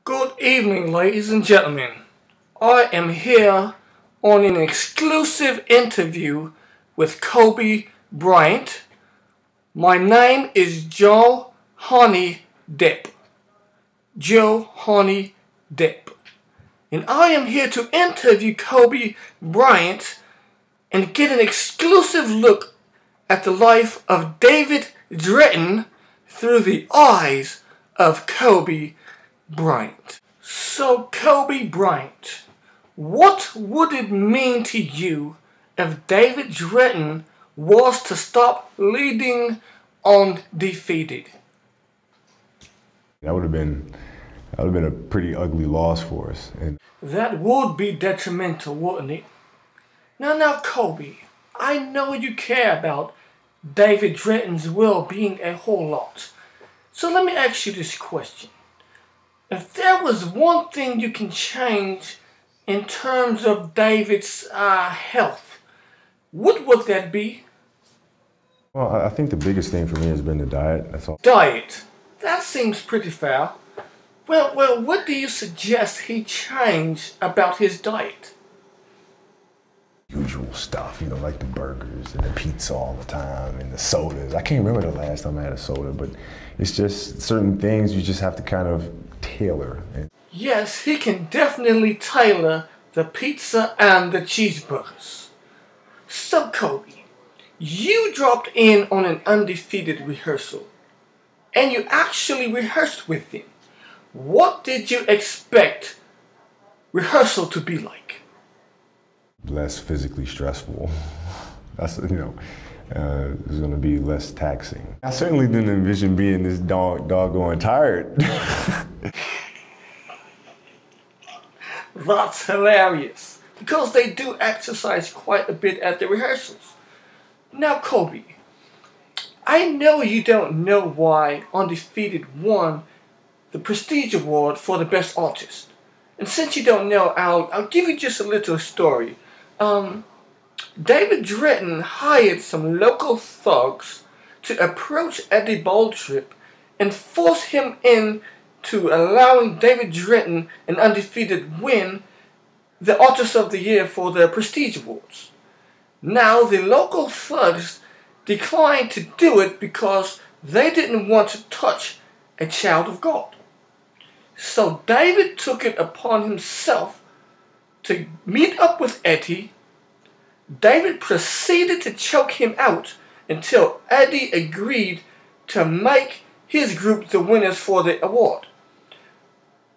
Good evening, ladies and gentlemen. I am here on an exclusive interview with Kobe Bryant. My name is Johauny Dep. Johauny Dep. And I am here to interview Kobe Bryant and get an exclusive look at the life of David Dredden through the eyes of Kobe Bryant. So, Kobe Bryant, what would it mean to you if David Dredden was to stop leading undefeated? That would have been a pretty ugly loss for us. And that would be detrimental, wouldn't it? Now, Kobe, I know you care about David Dredden's well-being a whole lot. So let me ask you this question. If there was one thing you can change in terms of David's health, what would that be? well, I think the biggest thing for me has been the diet. That's all. Diet. That seems pretty fair. Well, what do you suggest he change about his diet? Usual stuff, like the burgers and the pizza all the time and the sodas. I can't remember the last time I had a soda, but it's just certain things you just have to kind of tailor. Yes, he can definitely tailor the pizza and the cheeseburgers. So, Kobe, you dropped in on an undefeated rehearsal, and you actually rehearsed with him. What did you expect rehearsal to be like? Less physically stressful. That's, it's going to be less taxing. I certainly didn't envision being this doggone tired. That's hilarious, because they do exercise quite a bit at the rehearsals. Now, Kobe, I know you don't know why Undefeated won the Prestige Award for the Best Artist. And since you don't know, I'll give you just a little story. David Dredden hired some local thugs to approach Eddie Baldrip and force him into allowing David Dredden, an Undefeated, win the Artist of the Year for the Prestige Awards. Now, the local thugs declined to do it because they didn't want to touch a child of God. So David took it upon himself to meet up with Eddie. David proceeded to choke him out until Eddie agreed to make his group the winners for the award.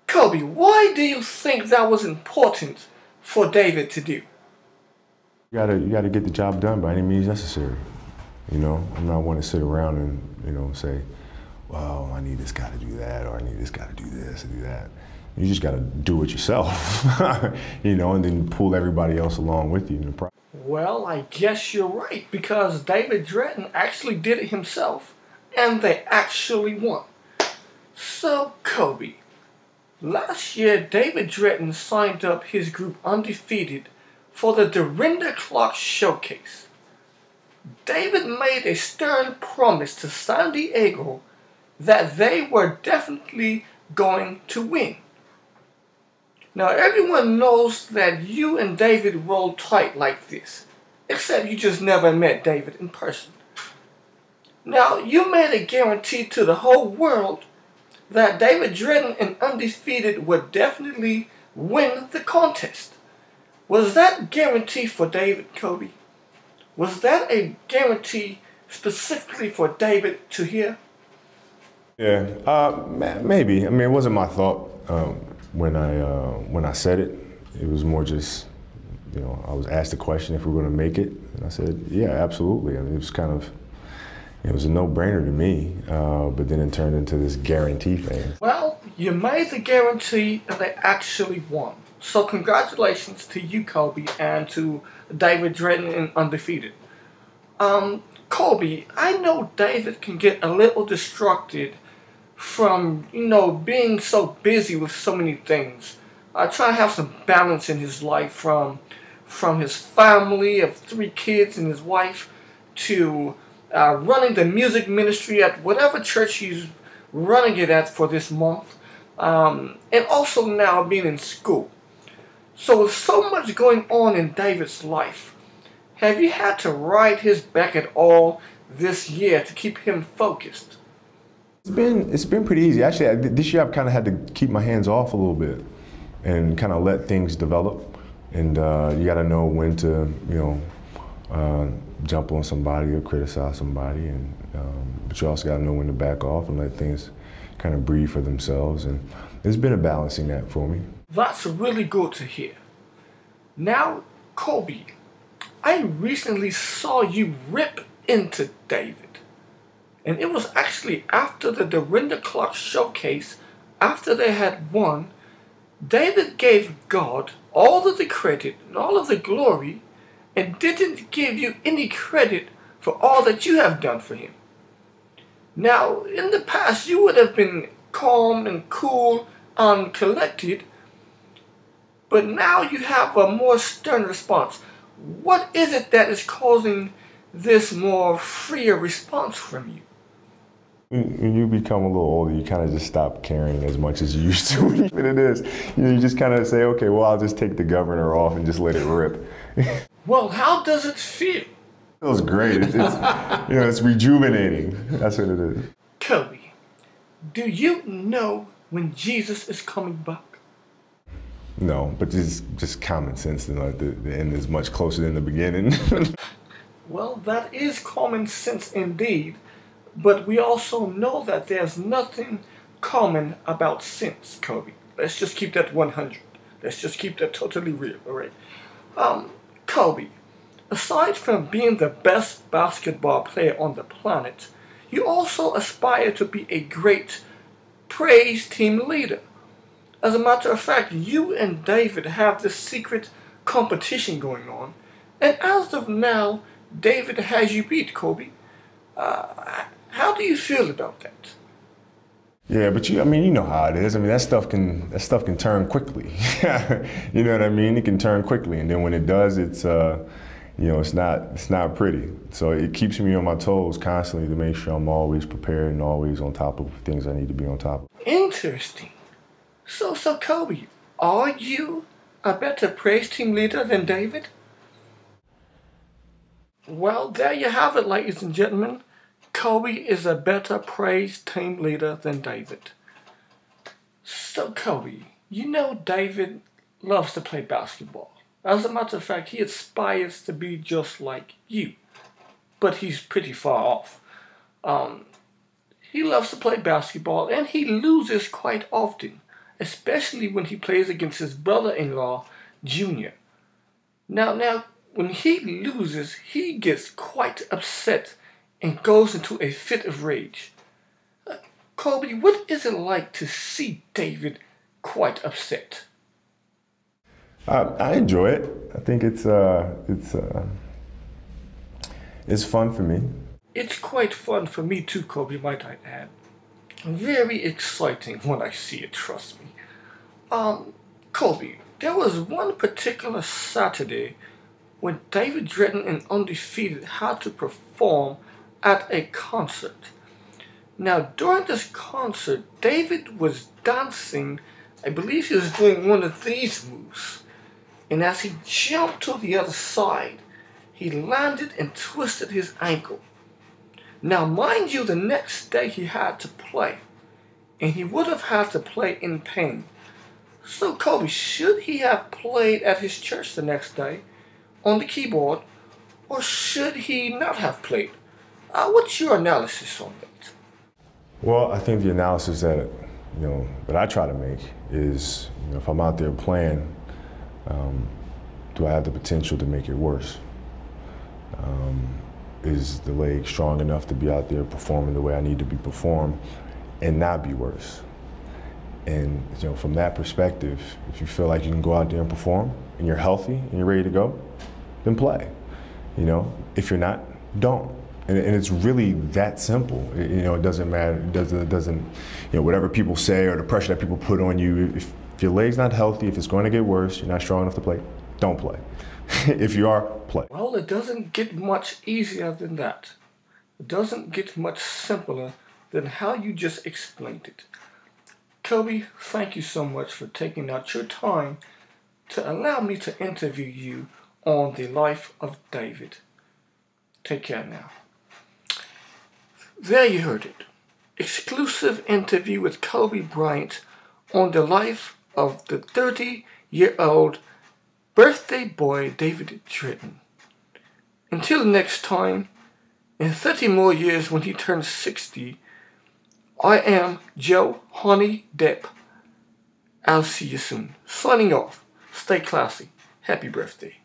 Kobe, why do you think that was important for David to do? You gotta get the job done by any means necessary. I'm not one to sit around and say, well, I need this guy to do that, or I need this guy to do this and do that. You just gotta do it yourself, and then pull everybody else along with you. Well, I guess you're right, because David Dredden actually did it himself, and they actually won. So, Kobe, last year David Dredden signed up his group Undefeated for the Dorinda Clark Showcase. David made a stern promise to San Diego that they were definitely going to win. Now, everyone knows that you and David roll tight like this, except you just never met David in person. Now, you made a guarantee to the whole world that David Dredden and Undefeated would definitely win the contest. Was that guarantee for David, Kobe? Was that a guarantee specifically for David to hear? Yeah, maybe. I mean, it wasn't my thought when I said it. It was more just, I was asked the question if we were going to make it, and I said, yeah, absolutely. I mean, it was a no-brainer to me, but then it turned into this guarantee thing. Well, you made the guarantee and they actually won. So congratulations to you, Kobe, and to David Dredden and Undefeated. Kobe, I know David can get a little distracted from, being so busy with so many things. Trying to have some balance in his life, from his family of 3 kids and his wife to running the music ministry at whatever church he's running it at for this month. and also now being in school. So with so much going on in David's life, have you had to ride his back at all this year to keep him focused? It's been pretty easy. Actually, this year I've kind of had to keep my hands off a little bit and kind of let things develop. And you got to know when to, jump on somebody or criticize somebody, and but you also got to know when to back off and let things kind of breathe for themselves. And there's been a balancing act for me. That's really good to hear. Now, Kobe, I recently saw you rip into David. And it was actually after the Dorinda Clark showcase, after they had won. David gave God all of the credit and all of the glory and didn't give you any credit for all that you have done for him. Now, in the past, you would have been calm and cool and collected, but now you have a more stern response. What is it that is causing this more freer response from you? When you become a little older, you kind of just stop caring as much as you used to. But it is, you just kind of say, okay, well, I'll just take the governor off and just let it rip. Well, how does it feel? It feels great. It's rejuvenating. That's what it is. Kobe, do you know when Jesus is coming back? No, but just common sense. The end is much closer than the beginning. Well, that is common sense indeed. But we also know that there's nothing common about sense, Kobe. Let's just keep that 100. Let's just keep that totally real, alright? Kobe, aside from being the best basketball player on the planet, you also aspire to be a great praise team leader. As a matter of fact, you and David have this secret competition going on, and as of now, David has you beat, Kobe. How do you feel about that? Yeah, but you know how it is. I mean, that stuff can turn quickly. You know what I mean? It can turn quickly, and then when it does, it's not pretty. So it keeps me on my toes constantly to make sure I'm always prepared and always on top of things I need to be on top of. Interesting. So Kobe, are you a better praise team leader than David? Well, there you have it, ladies and gentlemen. Kobe is a better praise team leader than David. So Kobe, you know David loves to play basketball. As a matter of fact, he aspires to be just like you. But he's pretty far off. He loves to play basketball and he loses quite often, especially when he plays against his brother-in-law, Junior. Now, when he loses, he gets quite upset and goes into a fit of rage. Kobe, what is it like to see David quite upset? I enjoy it. I think it's fun for me. It's quite fun for me too, Kobe, might I add. Very exciting when I see it, trust me. Kobe, there was one particular Saturday when David Dredden and Undefeated had to perform at a concert. Now, during this concert, David was dancing. I believe he was doing one of these moves. And as he jumped to the other side, he landed and twisted his ankle. Now, mind you, the next day he had to play. And he would have had to play in pain. So, Kobe, should he have played at his church the next day on the keyboard, or should he not have played? What's your analysis on that? Well, I think the analysis that I try to make is, if I'm out there playing, do I have the potential to make it worse? Is the leg strong enough to be out there performing the way I need to be performed and not be worse? And from that perspective, if you feel like you can go out there and perform and you're healthy and you're ready to go, then play. If you're not, don't. And it's really that simple. It doesn't matter. It doesn't whatever people say or the pressure that people put on you. If your leg's not healthy, if it's going to get worse, you're not strong enough to play, don't play. If you are, play. Well, it doesn't get much easier than that. It doesn't get much simpler than how you just explained it. Kobe, thank you so much for taking out your time to allow me to interview you on the life of David. Take care now. There you heard it. Exclusive interview with Kobe Bryant on the life of the 30-year-old birthday boy David Dredden. Until next time, in 30 more years when he turns 60, I am Johauny Dep. I'll see you soon. Signing off. Stay classy. Happy birthday.